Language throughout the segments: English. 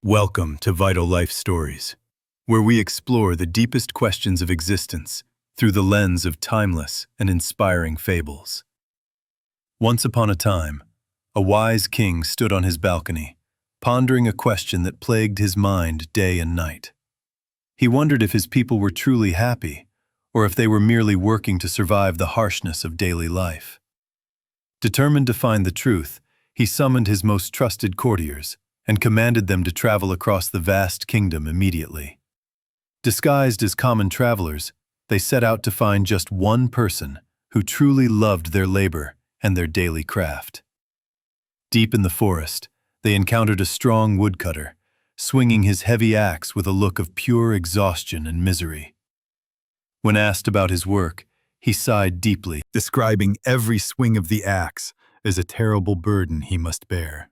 Welcome to Vital Life Stories, where we explore the deepest questions of existence through the lens of timeless and inspiring fables. Once upon a time, a wise king stood on his balcony, pondering a question that plagued his mind day and night. He wondered if his people were truly happy, or if they were merely working to survive the harshness of daily life. Determined to find the truth, he summoned his most trusted courtiers and commanded them to travel across the vast kingdom immediately. Disguised as common travelers, they set out to find just one person who truly loved their labor and their daily craft. Deep in the forest, they encountered a strong woodcutter, swinging his heavy axe with a look of pure exhaustion and misery. When asked about his work, he sighed deeply, describing every swing of the axe as a terrible burden he must bear.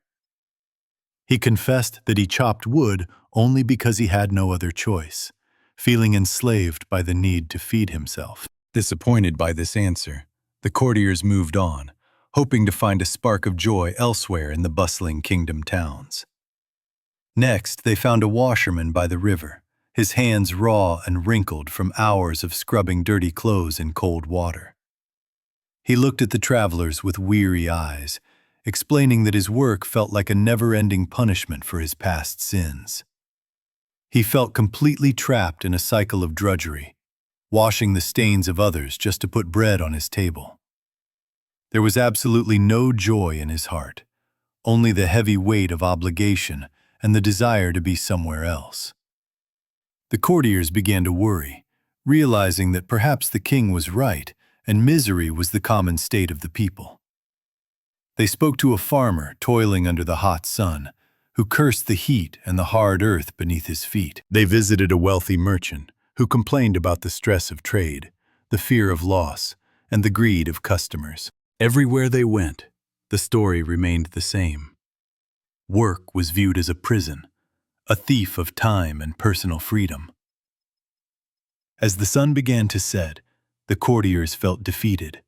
He confessed that he chopped wood only because he had no other choice, feeling enslaved by the need to feed himself. Disappointed by this answer, the courtiers moved on, hoping to find a spark of joy elsewhere in the bustling kingdom towns. Next, they found a washerman by the river, his hands raw and wrinkled from hours of scrubbing dirty clothes in cold water. He looked at the travelers with weary eyes, explaining that his work felt like a never-ending punishment for his past sins. He felt completely trapped in a cycle of drudgery, washing the stains of others just to put bread on his table. There was absolutely no joy in his heart, only the heavy weight of obligation and the desire to be somewhere else. The courtiers began to worry, realizing that perhaps the king was right and misery was the common state of the people. They spoke to a farmer toiling under the hot sun, who cursed the heat and the hard earth beneath his feet. They visited a wealthy merchant who complained about the stress of trade, the fear of loss, and the greed of customers. Everywhere they went, the story remained the same. Work was viewed as a prison, a thief of time and personal freedom. As the sun began to set, the courtiers felt defeated,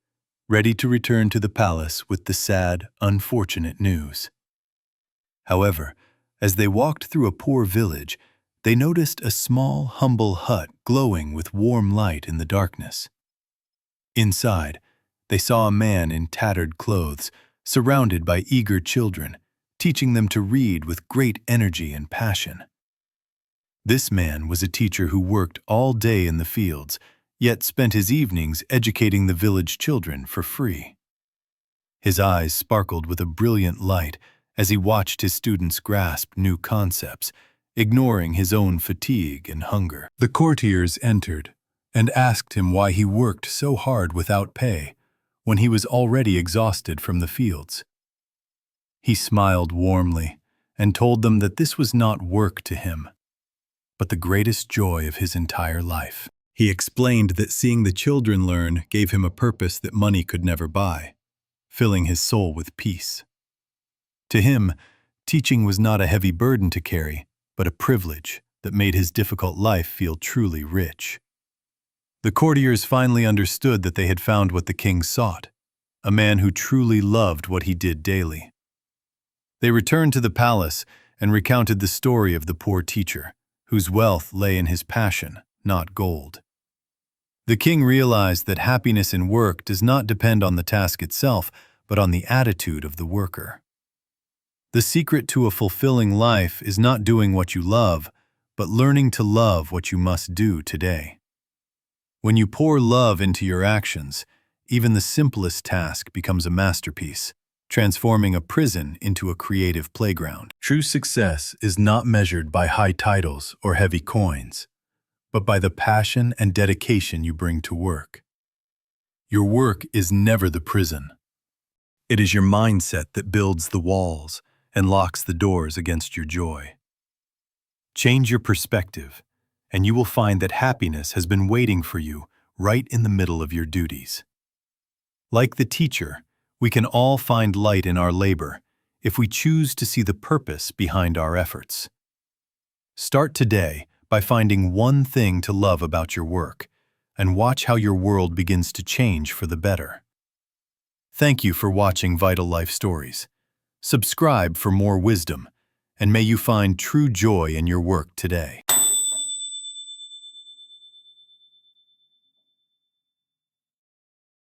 ready to return to the palace with the sad, unfortunate news. However, as they walked through a poor village, they noticed a small, humble hut glowing with warm light in the darkness. Inside, they saw a man in tattered clothes, surrounded by eager children, teaching them to read with great energy and passion. This man was a teacher who worked all day in the fields, yet spent his evenings educating the village children for free. His eyes sparkled with a brilliant light as he watched his students grasp new concepts, ignoring his own fatigue and hunger. The courtiers entered and asked him why he worked so hard without pay when he was already exhausted from the fields. He smiled warmly and told them that this was not work to him, but the greatest joy of his entire life. He explained that seeing the children learn gave him a purpose that money could never buy, filling his soul with peace. To him, teaching was not a heavy burden to carry, but a privilege that made his difficult life feel truly rich. The courtiers finally understood that they had found what the king sought, a man who truly loved what he did daily. They returned to the palace and recounted the story of the poor teacher, whose wealth lay in his passion, not gold. The king realized that happiness in work does not depend on the task itself, but on the attitude of the worker. The secret to a fulfilling life is not doing what you love, but learning to love what you must do today. When you pour love into your actions, even the simplest task becomes a masterpiece, transforming a prison into a creative playground. True success is not measured by high titles or heavy coins, but by the passion and dedication you bring to work. Your work is never the prison. It is your mindset that builds the walls and locks the doors against your joy. Change your perspective, and you will find that happiness has been waiting for you right in the middle of your duties. Like the teacher, we can all find light in our labor if we choose to see the purpose behind our efforts. Start today by finding one thing to love about your work, and watch how your world begins to change for the better. Thank you for watching Vital Life Stories. Subscribe for more wisdom, and may you find true joy in your work today.